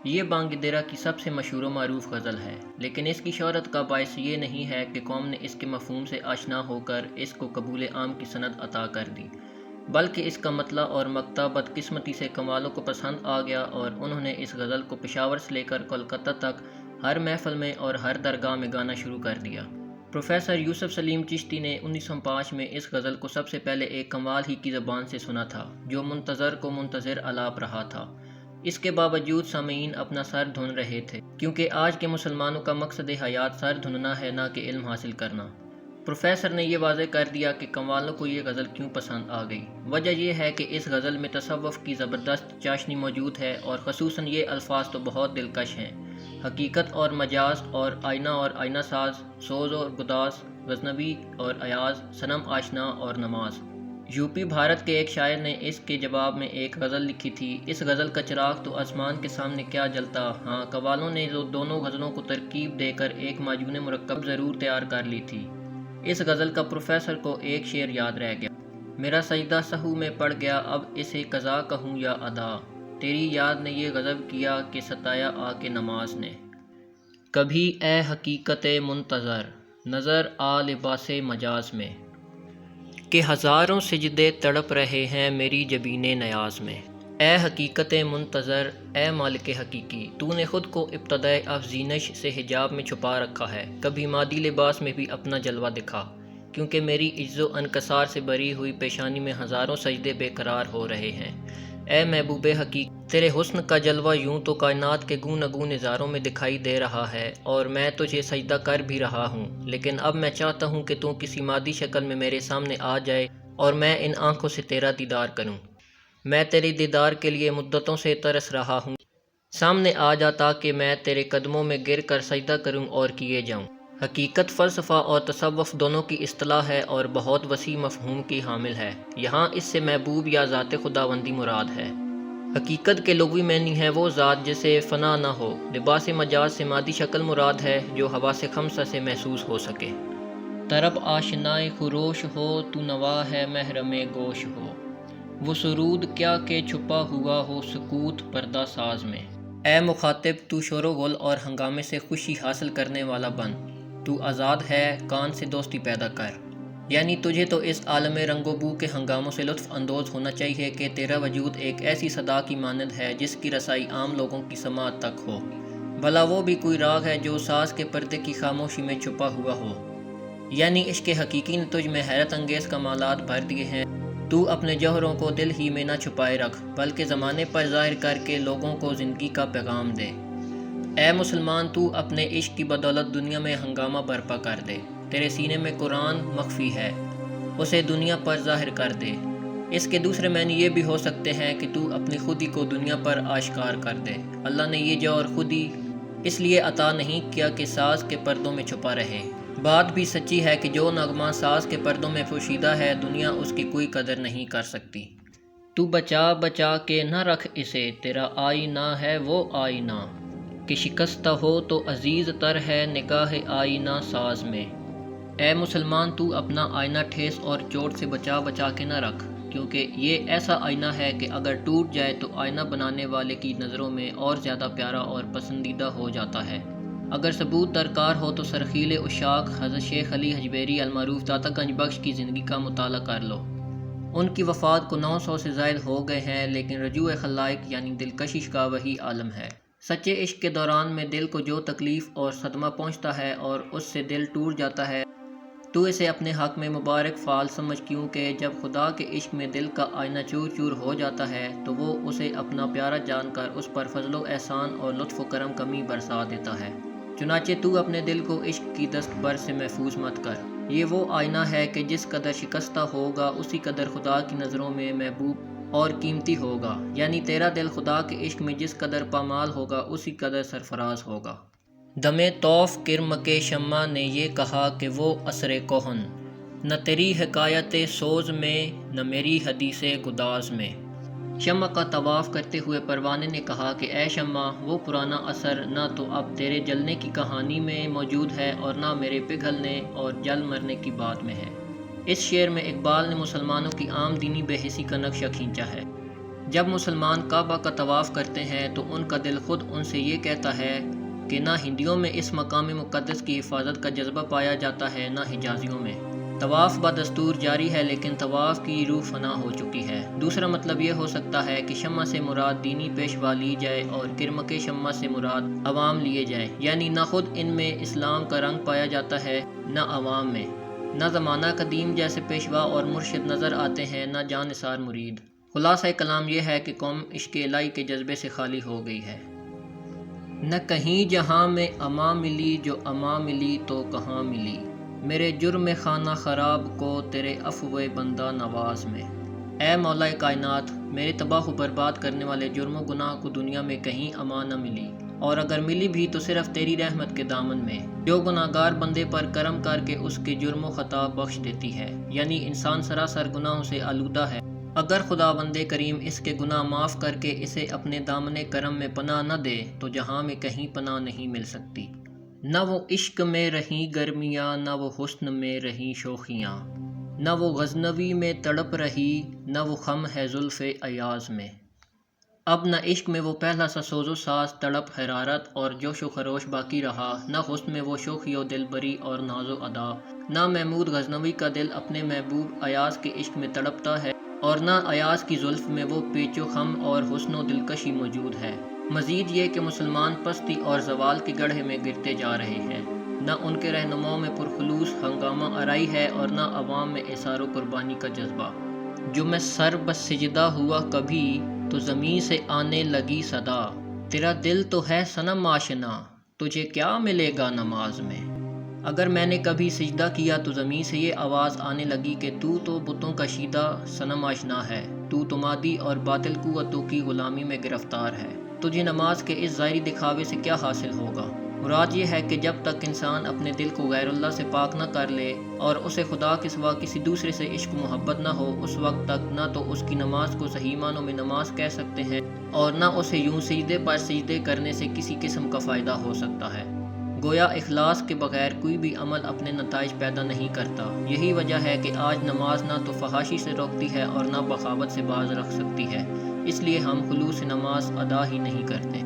یہ بانگ درا کی سب سے مشہور و معروف غزل ہے، لیکن اس کی شہرت کا باعث یہ نہیں ہے کہ قوم نے اس کے مفہوم سے آشنا ہو کر اس کو قبول عام کی سند عطا کر دی، بلکہ اس کا مطلع اور مقطع بدقسمتی سے قوالوں کو پسند آ گیا اور انہوں نے اس غزل کو پشاور سے لے کر کولکتہ تک ہر محفل میں اور ہر درگاہ میں گانا شروع کر دیا۔ پروفیسر یوسف سلیم چشتی نے 1905 میں اس غزل کو سب سے پہلے ایک قوال ہی کی زبان سے سنا تھا، جو منتظر کو منتظر الاپ رہا تھا۔ اس کے باوجود سامعین اپنا سر دھن رہے تھے، کیونکہ آج کے مسلمانوں کا مقصد حیات سر دھننا ہے، نہ کہ علم حاصل کرنا۔ پروفیسر نے یہ واضح کر دیا کہ قوالوں کو یہ غزل کیوں پسند آ گئی۔ وجہ یہ ہے کہ اس غزل میں تصوف کی زبردست چاشنی موجود ہے، اور خصوصاً یہ الفاظ تو بہت دلکش ہیں: حقیقت اور مجاز، اور آئینہ ساز، سوز اور گداز، غزنوی اور ایاز، صنم آشنا اور نماز۔ یوپی بھارت کے ایک شاعر نے اس کے جواب میں ایک غزل لکھی تھی: اس غزل کا چراغ تو آسمان کے سامنے کیا جلتا۔ ہاں، قوالوں نے دونوں غزلوں کو ترکیب دے کر ایک معجون مرکب ضرور تیار کر لی تھی۔ اس غزل کا پروفیسر کو ایک شعر یاد رہ گیا: میرا سجدہ سہو میں پڑ گیا، اب اسے قضا کہوں یا ادا۔ تیری یاد نے یہ غضب کیا کہ ستایا آ کے نماز نے۔ کبھی اے حقیقت منتظر، نظر آ لباس مجاز میں، کہ ہزاروں سجدے تڑپ رہے ہیں میری جبین نیاز میں۔ اے حقیقت منتظر، اے مالک حقیقی، تو نے خود کو ابتدائے افزینش سے حجاب میں چھپا رکھا ہے، کبھی مادی لباس میں بھی اپنا جلوہ دکھا، کیونکہ میری عجز و انکسار سے بری ہوئی پیشانی میں ہزاروں سجدے بے قرار ہو رہے ہیں۔ اے محبوب حقیقی، تیرے حسن کا جلوہ یوں تو کائنات کے گوں نگوں نظاروں میں دکھائی دے رہا ہے، اور میں تجھے سجدہ کر بھی رہا ہوں، لیکن اب میں چاہتا ہوں کہ تو کسی مادی شکل میں میرے سامنے آ جائے اور میں ان آنکھوں سے تیرا دیدار کروں۔ میں تیرے دیدار کے لیے مدتوں سے ترس رہا ہوں، سامنے آ جا تاکہ میں تیرے قدموں میں گر کر سجدہ کروں اور کیے جاؤں۔ حقیقت فلسفہ اور تصوف دونوں کی اصطلاح ہے اور بہت وسیع مفہوم کی حامل ہے۔ یہاں اس سے محبوب یا ذات خداوندی مراد ہے۔ حقیقت کے لغوی معنی ہے وہ ذات جسے فنا نہ ہو۔ لباس مجاز سے مادی شکل مراد ہے جو حواس خمسہ سے محسوس ہو سکے۔ طرب آشنائے خروش ہو، تو نوا ہے محرم گوش ہو، وہ سرود کیا کہ چھپا ہوا ہو سکوت پردہ ساز میں۔ اے مخاطب، تو شور و غل اور ہنگامے سے خوشی حاصل کرنے والا بن، تو آزاد ہے، کان سے دوستی پیدا کر۔ یعنی تجھے تو اس عالم رنگ و بو کے ہنگاموں سے لطف اندوز ہونا چاہیے کہ تیرا وجود ایک ایسی صدا کی مانند ہے جس کی رسائی عام لوگوں کی سماعت تک ہو، بھلا وہ بھی کوئی راگ ہے جو ساز کے پردے کی خاموشی میں چھپا ہوا ہو۔ یعنی عشق حقیقی نے تجھ میں حیرت انگیز کمالات بھر دیے ہیں۔ تو اپنے جوہروں کو دل ہی میں نہ چھپائے رکھ، بلکہ زمانے پر ظاہر کر کے لوگوں کو زندگی کا پیغام دے۔ اے مسلمان، تو اپنے عشق کی بدولت دنیا میں ہنگامہ برپا کر دے۔ تیرے سینے میں قرآن مخفی ہے، اسے دنیا پر ظاہر کر دے۔ اس کے دوسرے معنی یہ بھی ہو سکتے ہیں کہ تو اپنی خودی کو دنیا پر آشکار کر دے۔ اللہ نے یہ جوہر خودی اس لیے عطا نہیں کیا کہ ساز کے پردوں میں چھپا رہے۔ بات بھی سچی ہے کہ جو نغمہ ساز کے پردوں میں پوشیدہ ہے، دنیا اس کی کوئی قدر نہیں کر سکتی۔ تو بچا بچا کے نہ رکھ اسے، تیرا آئینہ ہے وہ آئینہ، کہ شکستہ ہو تو عزیز تر ہے نگاہ آئینہ ساز میں۔ اے مسلمان، تو اپنا آئینہ ٹھیس اور چوٹ سے بچا بچا کے نہ رکھ، کیونکہ یہ ایسا آئینہ ہے کہ اگر ٹوٹ جائے تو آئینہ بنانے والے کی نظروں میں اور زیادہ پیارا اور پسندیدہ ہو جاتا ہے۔ اگر ثبوت درکار ہو تو سرخیل عشاق حضرت شیخ علی حجویری المعروف داتا گنج بخش کی زندگی کا مطالعہ کر لو۔ ان کی وفات کو 900 سے زائد ہو گئے ہیں، لیکن رجوع خلائق یعنی دلکشش کا وہی عالم ہے۔ سچے عشق کے دوران میں دل کو جو تکلیف اور صدمہ پہنچتا ہے اور اس سے دل ٹوٹ جاتا ہے، تو اسے اپنے حق میں مبارک فعل سمجھ، کیونکہ جب خدا کے عشق میں دل کا آئینہ چور چور ہو جاتا ہے تو وہ اسے اپنا پیارا جان کر اس پر فضل و احسان اور لطف و کرم کمی برسا دیتا ہے۔ چنانچہ تو اپنے دل کو عشق کی دست بر سے محفوظ مت کر۔ یہ وہ آئینہ ہے کہ جس قدر شکستہ ہوگا اسی قدر خدا کی نظروں میں محبوب اور قیمتی ہوگا، یعنی تیرا دل خدا کے عشق میں جس قدر پامال ہوگا اسی قدر سرفراز ہوگا۔ دم طوف کرم کے شمع نے یہ کہا کہ وہ عصر کہن، نہ تیری حکایت سوز میں نہ میری حدیث گداز میں۔ شمع کا طواف کرتے ہوئے پروانے نے کہا کہ اے شمع، وہ پرانا اثر نہ تو اب تیرے جلنے کی کہانی میں موجود ہے اور نہ میرے پگھلنے اور جل مرنے کی بات میں ہے۔ اس شعر میں اقبال نے مسلمانوں کی عام دینی بے حسی کا نقشہ کھینچا ہے۔ جب مسلمان کعبہ کا طواف کرتے ہیں تو ان کا دل خود ان سے یہ کہتا ہے کہ نہ ہندیوں میں اس مقام مقدس کی حفاظت کا جذبہ پایا جاتا ہے نہ حجازیوں میں۔ طواف بدستور جاری ہے لیکن طواف کی روح فنا ہو چکی ہے۔ دوسرا مطلب یہ ہو سکتا ہے کہ شمع سے مراد دینی پیشوا لی جائے اور کرمک شمع سے مراد عوام لیے جائے، یعنی نہ خود ان میں اسلام کا رنگ پایا جاتا ہے نہ عوام میں، نہ زمانہ قدیم جیسے پیشوا اور مرشد نظر آتے ہیں نہ جاں نثار مرید۔ خلاصہ کلام یہ ہے کہ قوم عشق الہی کے جذبے سے خالی ہو گئی ہے۔ نہ کہیں جہاں میں اما ملی، جو اما ملی تو کہاں ملی، میرے جرم خانہ خراب کو تیرے عفو بندہ نواز میں۔ اے مولا کائنات، میرے تباہ و برباد کرنے والے جرم و گناہ کو دنیا میں کہیں اما نہ ملی، اور اگر ملی بھی تو صرف تیری رحمت کے دامن میں، جو گناہگار بندے پر کرم کر کے اس کے جرم و خطا بخش دیتی ہے۔ یعنی انسان سراسر گناہوں سے آلودہ ہے۔ اگر خدا بند کریم اس کے گناہ معاف کر کے اسے اپنے دامن کرم میں پناہ نہ دے تو جہاں میں کہیں پناہ نہیں مل سکتی۔ نہ وہ عشق میں رہیں گرمیاں، نہ وہ حسن میں رہیں شوخیاں، نہ وہ غزنوی میں تڑپ رہی، نہ وہ خم ہے زلف ایاز میں۔ اب نہ عشق میں وہ پہلا سا سوز و ساز، تڑپ، حرارت اور جوش و خروش باقی رہا، نہ حسن میں وہ شوخی و دل بری اور ناز و ادا، نہ محمود غزنوی کا دل اپنے محبوب ایاز کے عشق میں تڑپتا ہے، اور نہ ایاز کی زلف میں وہ پیچ و خم اور حسن و دلکشی موجود ہے۔ مزید یہ کہ مسلمان پستی اور زوال کے گڑھے میں گرتے جا رہے ہیں، نہ ان کے رہنماؤں میں پرخلوص ہنگامہ آرائی ہے اور نہ عوام میں اثار و قربانی کا جذبہ۔ جو میں سر بسجدہ ہوا کبھی تو زمین سے آنے لگی صدا، تیرا دل تو ہے صنم آشنا، تجھے کیا ملے گا نماز میں۔ اگر میں نے کبھی سجدہ کیا تو زمین سے یہ آواز آنے لگی کہ تو بتوں کا شیدہ صنم آشنا ہے، تو مادی اور باطل قوتوں کی غلامی میں گرفتار ہے، تجھے نماز کے اس ظاہری دکھاوے سے کیا حاصل ہوگا۔ مراد یہ ہے کہ جب تک انسان اپنے دل کو غیر اللہ سے پاک نہ کر لے اور اسے خدا کے سوا کسی دوسرے سے عشق و محبت نہ ہو، اس وقت تک نہ تو اس کی نماز کو صحیح معنوں میں نماز کہہ سکتے ہیں اور نہ اسے یوں سجدے پر سجدے کرنے سے کسی قسم کا فائدہ ہو سکتا ہے۔ گویا اخلاص کے بغیر کوئی بھی عمل اپنے نتائج پیدا نہیں کرتا۔ یہی وجہ ہے کہ آج نماز نہ تو فحاشی سے روکتی ہے اور نہ بغاوت سے باز رکھ سکتی ہے، اس لیے ہم خلوص نماز ادا ہی نہیں کرتے۔